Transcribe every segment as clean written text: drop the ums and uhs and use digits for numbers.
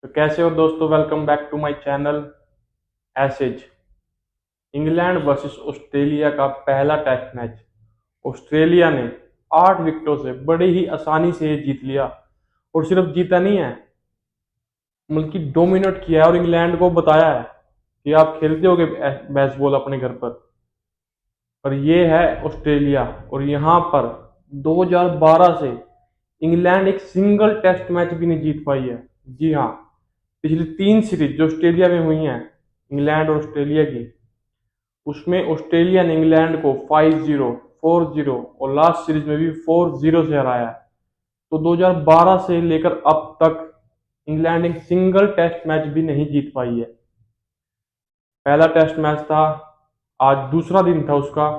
तो कैसे हो दोस्तों, welcome back to my channel aces. England versus Australia का पहला टेस्ट मैच ऑस्ट्रेलिया ने 8 विकेटों से बड़े ही आसानी से ये जीत लिया। और सिर्फ जीता नहीं है, बल्कि डोमिनेट किया है और इंग्लैंड को बताया है कि आप खेलते होगे बेसबॉल अपने घर पर। और ये है ऑस्ट्रेलिया, और यहाँ पर 2012 से इंग्लैंड एक सिंगल टेस्ट मैच भी नहीं जीत पाई है। जी हाँ, पिछली 3 सीरीज जो ऑस्ट्रेलिया में हुई हैं, इंग्लैंड और ऑस्ट्रेलिया की, उसमें ऑस्ट्रेलिया ने इंग्लैंड को 5-0, 4-0 और लास्ट सीरीज में भी 4-0 से हराया है। तो 2012 से लेकर अब तक इंग्लैंड एक सिंगल टेस्ट मैच भी नहीं जीत पाई है। पहला टेस्ट मैच था, आज दूसरा दिन था उसका।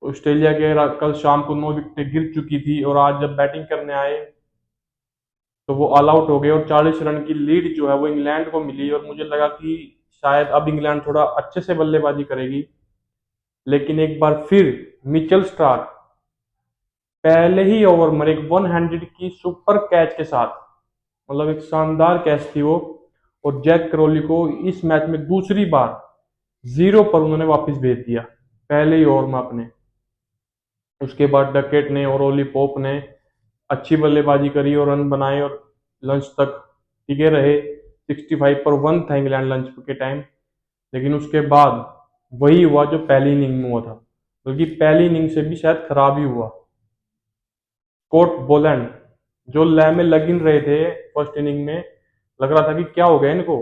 ऑस्ट्रेलिया के कल शाम को 9 विकेटें गिर चुकी थी, और आज जब बैटिंग करने आए तो वो ऑल आउट हो गए, और 40 रन की लीड जो है वो इंग्लैंड को मिली। और मुझे लगा कि शायद अब इंग्लैंड थोड़ा अच्छे से बल्लेबाजी करेगी, लेकिन एक बार फिर मिचेल स्टार्क पहले ही ओवर में एक 100 की सुपर कैच के साथ, मतलब एक शानदार कैच थी वो, और जैक क्रोली को इस मैच में दूसरी बार 0 पर उन्होंने वापस भेज दिया पहले ही ओवर में अपने। उसके बाद डकेट ने और ओली पोप ने अच्छी बल्लेबाजी करी और रन बनाए, और लंच तक टिके रहे। 65 पर 1 था इंग्लैंड लंच के टाइम। लेकिन उसके बाद वही हुआ जो पहली इनिंग में हुआ था, बल्कि पहली इनिंग से भी शायद खराब ही हुआ। स्कॉट बोलैंड जो लय में लग इन रहे थे फर्स्ट इनिंग में, लग रहा था कि क्या हो गया इनको,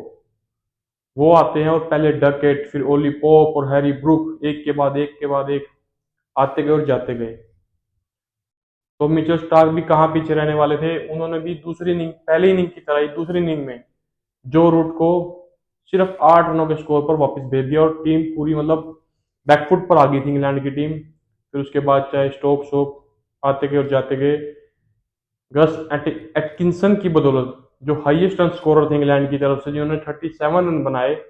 वो आते हैं और पहले डकेट, फिर ओली पोप और हैरी ब्रूक एक के बाद एक के बाद एक आते गए और जाते गए। तो मिचेल स्टार्क भी कहाँ पीछे रहने वाले थे, उन्होंने भी दूसरी इनिंग, पहली इनिंग की तरह ही दूसरी इनिंग में जो रूट को सिर्फ 8 रनों के स्कोर पर वापस भेज दिया, और टीम पूरी मतलब बैकफुट पर आ गई थी इंग्लैंड की टीम। फिर उसके बाद चाहे स्टोक शोक आते गए और जाते गए। गस एटकिंसन की बदौलत, जो हाईएस्ट रन स्कोरर थे इंग्लैंड की तरफ से, जिन्होंने 37 रन बनाए,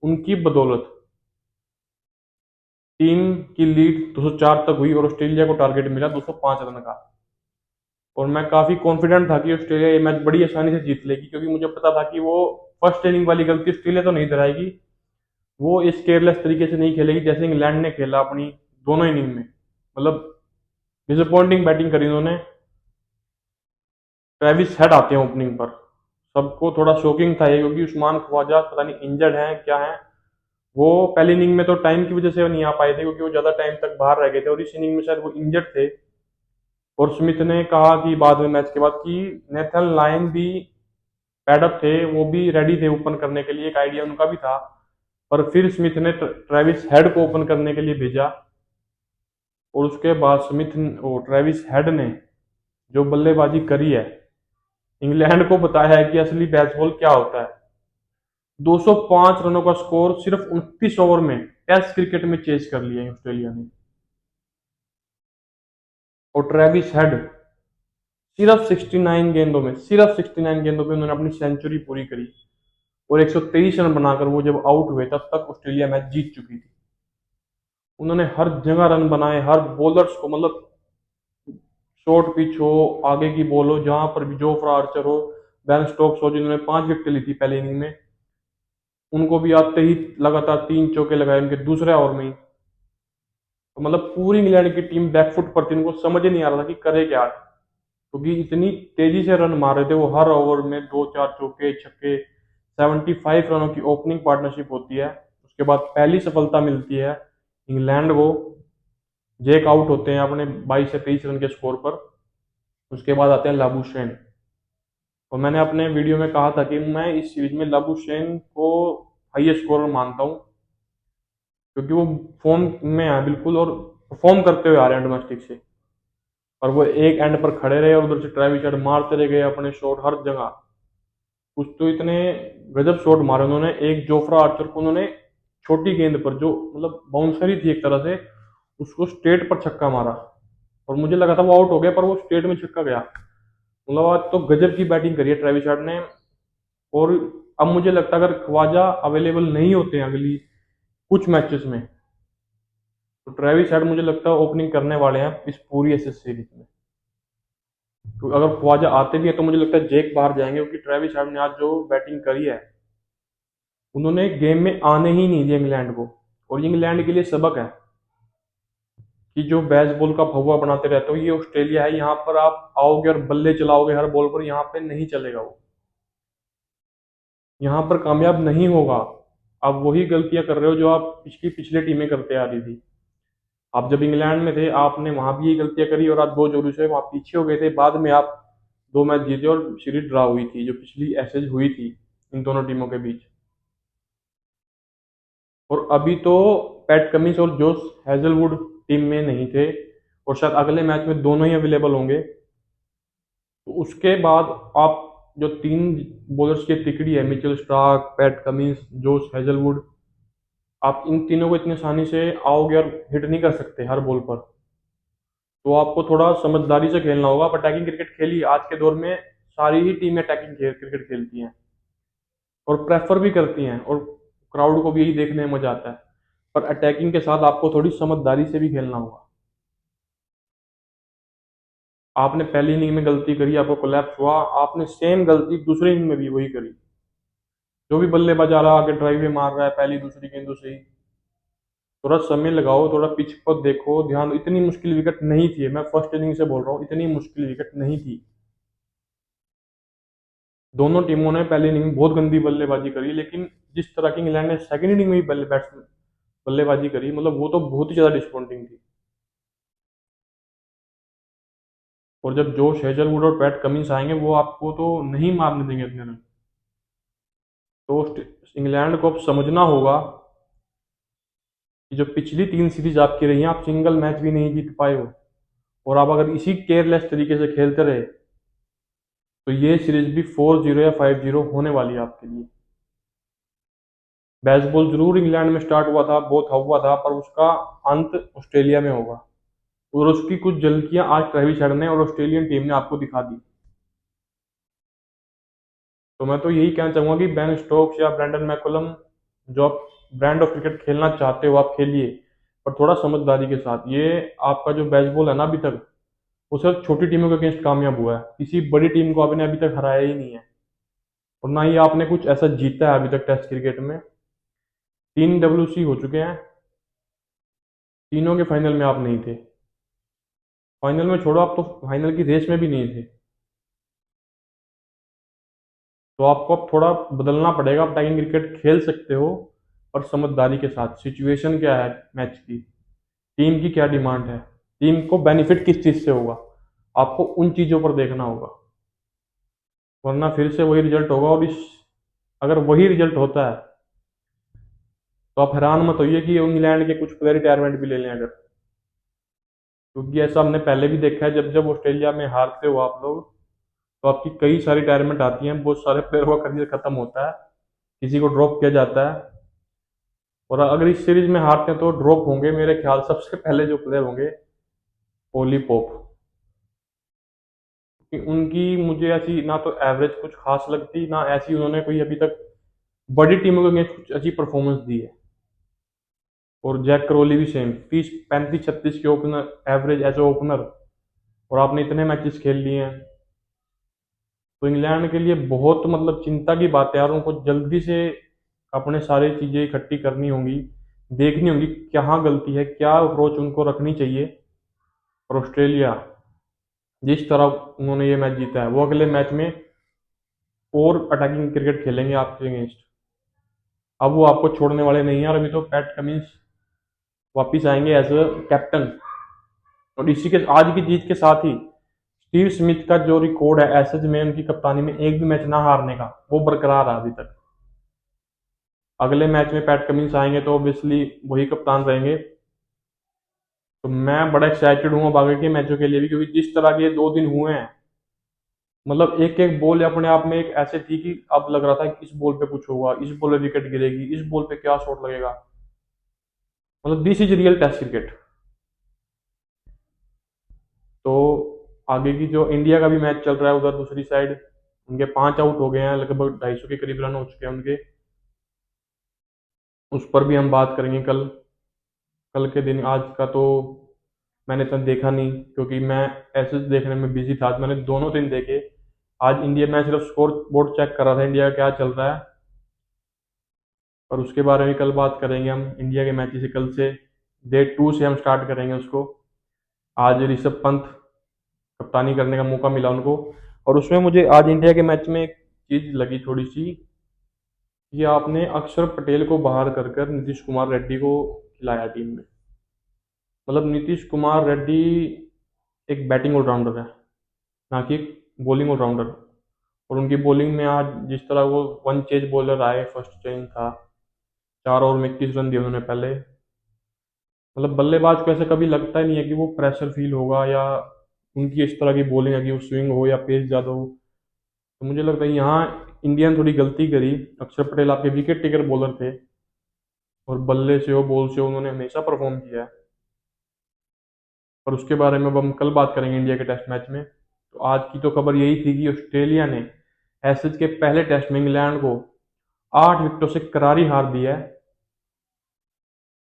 उनकी बदौलत टीम की लीड 204 तक हुई, और ऑस्ट्रेलिया को टारगेट मिला 205 रन का। और मैं काफी कॉन्फिडेंट था कि ऑस्ट्रेलिया ये मैच बड़ी आसानी से जीत लेगी, क्योंकि मुझे पता था कि वो फर्स्ट इनिंग वाली गलती ऑस्ट्रेलिया तो नहीं दोहराएगी। वो इस केयरलेस तरीके से नहीं खेलेगी जैसे इंग्लैंड ने खेला अपनी दोनों इनिंग में। मतलब डिसअपॉइंटिंग बैटिंग करी उन्होंने। ट्रेविस हेड आते हैं ओपनिंग पर, सबको थोड़ा शॉकिंग था ये, क्योंकि उस्मान ख्वाजा पता नहीं इंजर्ड हैं क्या है। वो पहली इनिंग में तो टाइम की वजह से नहीं आ पाए थे, क्योंकि वो ज्यादा टाइम तक बाहर रह गए थे, और इस इनिंग में शायद वो इंजर्ड थे। और स्मिथ ने कहा कि बाद में मैच के बाद कि नेथन लायन भी पैडअप थे, वो भी रेडी थे ओपन करने के लिए, एक आइडिया उनका भी था। पर फिर स्मिथ ने ट्रेविस हेड को ओपन करने के लिए भेजा, और उसके बाद स्मिथ और ट्रेविस हेड ने जो बल्लेबाजी करी है, इंग्लैंड को बताया है कि असली बेसबॉल क्या होता है। 205 रनों का स्कोर सिर्फ 29 ओवर में टेस्ट क्रिकेट में चेज कर लिया है ऑस्ट्रेलिया ने। और ट्रेविस हेड सिर्फ 69 गेंदों में, सिर्फ 69 गेंदों में उन्होंने अपनी सेंचुरी पूरी करी, और 123 रन बनाकर वो जब आउट हुए तब तक ऑस्ट्रेलिया मैच जीत चुकी थी। उन्होंने हर जगह रन बनाए, हर बॉलर्स को, मतलब शॉर्ट पिच हो, आगे की बॉल हो, जहां पर भी जोफ्रा आर्चर हो, बैन स्टोक्स हो, जिन्होंने 5 विकेट ली थी पहले इनिंग में, उनको भी आते ही लगातार 3 चौके लगाए उनके दूसरे ओवर में ही। तो मतलब पूरी इंग्लैंड की टीम बैकफुट पर थी, उनको समझ ही नहीं आ रहा था कि करे क्या, क्योंकि इतनी तेजी से रन मार रहे थे वो, हर ओवर में 2 4 चौके छक्के। 75 रनों की ओपनिंग पार्टनरशिप होती है, उसके बाद पहली सफलता मिलती है इंग्लैंड को। जेक आउट होते हैं अपने 22 से 23 रन के स्कोर पर। उसके बाद आते हैं लाबुशेन। और मैंने अपने वीडियो में कहा था कि मैं इस सीरीज में लाबुशेन को हाईएस्ट स्कोरर मानता हूँ, क्योंकि वो फॉर्म में है बिल्कुल, और परफॉर्म करते हुए आ रहे हैं डोमेस्टिक से। और वो एक एंड पर खड़े रहे, और उधर से ट्रेविस हेड मारते रह गए अपने शॉट हर जगह। कुछ तो इतने गजब शॉट मारे उन्होंने। एक जोफ्रा आर्चर को उन्होंने छोटी गेंद पर, जो मतलब बाउंसर ही थी एक तरह से, उसको स्ट्रेट पर छक्का मारा, और मुझे लगा था वो आउट हो गया, पर वो स्ट्रेट में छक्का गया। मतलब आज तो गजब की बैटिंग करी है ट्रेविस हेड ने। और अब मुझे लगता है अगर ख्वाजा अवेलेबल नहीं होते हैं अगली कुछ मैचेस में, तो ट्रेविस हेड मुझे लगता है ओपनिंग करने वाले हैं इस पूरी एसएस सीरीज में। तो अगर ख्वाजा आते भी हैं तो मुझे लगता है जेक बाहर जाएंगे, क्योंकि ट्रेविस हेड ने आज जो बैटिंग करी है, उन्होंने गेम में आने ही नहीं दिया इंग्लैंड को। और ये इंग्लैंड के लिए सबक है कि जो बेसबॉल का फव्वा बनाते रहते हो, ये ऑस्ट्रेलिया है, यहाँ पर आप आओगे और बल्ले चलाओगे हर बॉल पर, यहाँ पे नहीं चलेगा वो, यहाँ पर कामयाब नहीं होगा। आप वही गलतियां कर रहे हो जो आप पिछली पिछले टीमें करते आ रही थी। आप जब इंग्लैंड में थे आपने वहां भी ये गलतियां करी, और आप दो जोरू से वहां पीछे हो गए थे, बाद में आप दो मैच जीते और सीरीज ड्रा हुई थी, जो पिछली ऐसे हुई थी इन दोनों टीमों के बीच। और अभी तो पैट कमिंस और जोश हेजलवुड टीम में नहीं थे, और शायद अगले मैच में दोनों ही अवेलेबल होंगे। तो उसके बाद आप जो तीन बॉलर्स की तिकड़ी है, Mitchell Starc, PAT Cummins, Josh Hazlewood, आप इन तीनों को इतनी आसानी से आओगे और हिट नहीं कर सकते हर बॉल पर। तो आपको थोड़ा समझदारी से खेलना होगा। आप अटैकिंग क्रिकेट खेलिए, आज के दौर में सारी ही टीमें अटैकिंग क्रिकेट खेलती हैं और प्रेफर भी करती हैं, और क्राउड को भी यही देखने में मजा आता है। पर अटैकिंग के साथ आपको थोड़ी समझदारी से भी खेलना होगा। आपने पहली इनिंग में गलती करी, आपको कोलैप्स हुआ, आपने सेम गलती दूसरी इनिंग में भी वही करी। जो भी बल्लेबाज आ रहा है आगे ड्राइव मार रहा है पहली दूसरी गेंदों से ही। थोड़ा समय लगाओ, थोड़ा पिच को देखो, ध्यान, इतनी मुश्किल विकेट नहीं थी, मैं फर्स्ट इनिंग से बोल रहा हूँ, इतनी मुश्किल विकेट नहीं थी। दोनों टीमों ने पहली इनिंग में बहुत गंदी बल्लेबाजी करी, लेकिन जिस तरह की इंग्लैंड ने सेकंड इनिंग में भी बल्लेबाजी करी, मतलब वो तो बहुत ही ज्यादा डिसअपॉइंटिंग थी। और जब जोश हेजलवुड और पैट कमिंस आएंगे, वो आपको तो नहीं मारने देंगे इतने रन। तो इंग्लैंड को अब समझना होगा कि जो पिछली तीन सीरीज आपकी रही हैं, आप सिंगल मैच भी नहीं जीत पाए हो, और आप अगर इसी केयरलेस तरीके से खेलते रहे तो ये सीरीज भी 4-0 या 5-0 होने वाली है आपके लिए। बेसबॉल जरूर इंग्लैंड में स्टार्ट हुआ था, बहुत हुआ था, पर उसका अंत ऑस्ट्रेलिया में होगा, और उसकी कुछ झलकियां आज ट्रेविस हेड ने और ऑस्ट्रेलियन टीम ने आपको दिखा दी। तो मैं तो यही कहना चाहूंगा कि बेन स्टोक्स या ब्रैंडन मैकुलम, जो आप ब्रांड ऑफ क्रिकेट खेलना चाहते हो आप खेलिए, पर थोड़ा समझदारी के साथ। ये आपका जो बेसबॉल है ना अभी तक, वो सिर्फ छोटी टीमों के अगेंस्ट कामयाब हुआ है, किसी बड़ी टीम को आपने अभी तक हराया ही नहीं है, और ना ही आपने कुछ ऐसा जीता है अभी तक टेस्ट क्रिकेट में। 3 WC हो चुके हैं, तीनों के फाइनल में आप नहीं थे। फाइनल में छोड़ो, आप तो फाइनल की रेस में भी नहीं थे। तो आपको अब थोड़ा बदलना पड़ेगा। आप टैगिंग क्रिकेट खेल सकते हो, पर समझदारी के साथ। सिचुएशन क्या है मैच की, टीम की क्या डिमांड है, टीम को बेनिफिट किस चीज से होगा, आपको उन चीजों पर देखना होगा। वरना फिर से वही रिजल्ट होगा, और इस अगर वही रिजल्ट होता है तो आप हैरान मत होइए कि इंग्लैंड के कुछ प्लेयर रिटायरमेंट भी ले लें अगर। क्योंकि ऐसा हमने पहले भी देखा है, जब जब ऑस्ट्रेलिया में हारते हो आप लोग, तो आपकी कई सारी रिटायरमेंट आती हैं, बहुत सारे प्लेयरों का करियर खत्म होता है, किसी को ड्रॉप किया जाता है। और अगर इस सीरीज में हारते हैं तो ड्रॉप होंगे मेरे ख्याल सबसे पहले जो प्लेयर होंगे, ओली पोप। कि उनकी मुझे ऐसी ना तो एवरेज कुछ खास लगती, ना ऐसी उन्होंने कोई अभी तक बड़ी टीमों के अगेंस्ट कुछ अच्छी परफॉर्मेंस दी है। और जैक क्रोली भी सेम, 30 35 36 के opener average as a opener, और आपने इतने मैचेस खेल लिए हैं। तो इंग्लैंड के लिए बहुत मतलब चिंता की बात है यार, उनको जल्दी से अपने सारी चीजें इकट्ठी करनी होंगी, देखनी होंगी कहाँ गलती है, क्या अप्रोच उनको रखनी चाहिए। और ऑस्ट्रेलिया जिस तरह उन्होंने ये मैच जीता है, वो अगले मैच में और अटैकिंग क्रिकेट खेलेंगे आपके अगेंस्ट। अब वो आपको छोड़ने वाले नहीं है, और अभी तो पैट कमिंस वापिस आएंगे एज अ कैप्टन। और इसी के आज की जीत के साथ ही स्टीव स्मिथ का जो रिकॉर्ड है एसेज में उनकी कप्तानी में एक भी मैच ना हारने का, वो बरकरार है अभी तक। अगले मैच में पैट कमिंस आएंगे तो ऑब्वियसली वही कप्तान रहेंगे। तो मैं बड़ा एक्साइटेड हूँ अब आगे के मैचों के लिए भी, क्योंकि जिस तरह के ये 2 दिन हुए हैं, मतलब एक एक बॉल अपने आप में एक ऐसे थी कि अब लग रहा था कि इस बॉल पे कुछ होगा, इस बॉल पे विकेट गिरेगी, इस बॉल पे क्या शॉट लगेगा। मतलब this is real test cricket. तो आगे की जो इंडिया का भी मैच चल रहा है उधर दूसरी साइड, उनके 5 आउट हो गए हैं, लगभग 250 के करीब रन हो चुके हैं उनके। उस पर भी हम बात करेंगे कल। कल के दिन, आज का तो मैंने इतना देखा नहीं क्योंकि मैं ऐसे देखने में बिजी था। आज मैंने दोनों दिन देखे। आज इंडिया, मैं सिर्फ स्कोर बोर्ड चेक कर रहा था इंडिया का क्या चल रहा है, और उसके बारे में कल बात करेंगे हम। इंडिया के मैच से कल से डे 2 से हम स्टार्ट करेंगे उसको। आज ऋषभ पंत कप्तानी करने का मौका मिला उनको, और उसमें मुझे आज इंडिया के मैच में एक चीज़ लगी थोड़ी सी, कि आपने अक्षर पटेल को बाहर कर कर नीतीश कुमार रेड्डी को खिलाया टीम में। मतलब नीतीश कुमार रेड्डी एक बैटिंग ऑलराउंडर है, ना कि एक बॉलिंग ऑलराउंडर। और उनकी बॉलिंग में आज जिस तरह वो वन चेज बॉलर आए, फर्स्ट चेंज था, 4 ओवर में 21 रन दिए उन्होंने पहले। मतलब बल्लेबाज को ऐसा कभी लगता ही नहीं है कि वो प्रेशर फील होगा, या उनकी इस तरह की बॉलिंग है कि वो स्विंग हो या पेस ज़्यादा हो। तो मुझे लगता है यहाँ इंडिया ने थोड़ी गलती करी। अक्षर पटेल आपके विकेट टेकर बॉलर थे, और बल्ले से हो बॉल से हो उन्होंने हमेशा परफॉर्म किया है। पर उसके बारे में अब हम कल बात करेंगे इंडिया के टेस्ट मैच में। तो आज की तो खबर यही थी कि ऑस्ट्रेलिया ने एशेज के पहले टेस्ट में इंग्लैंड को 8 विकेटों से करारी हार दी है।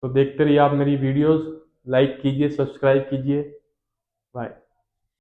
तो देखते रहिए आप मेरी वीडियोस, लाइक कीजिए, सब्सक्राइब कीजिए। बाय।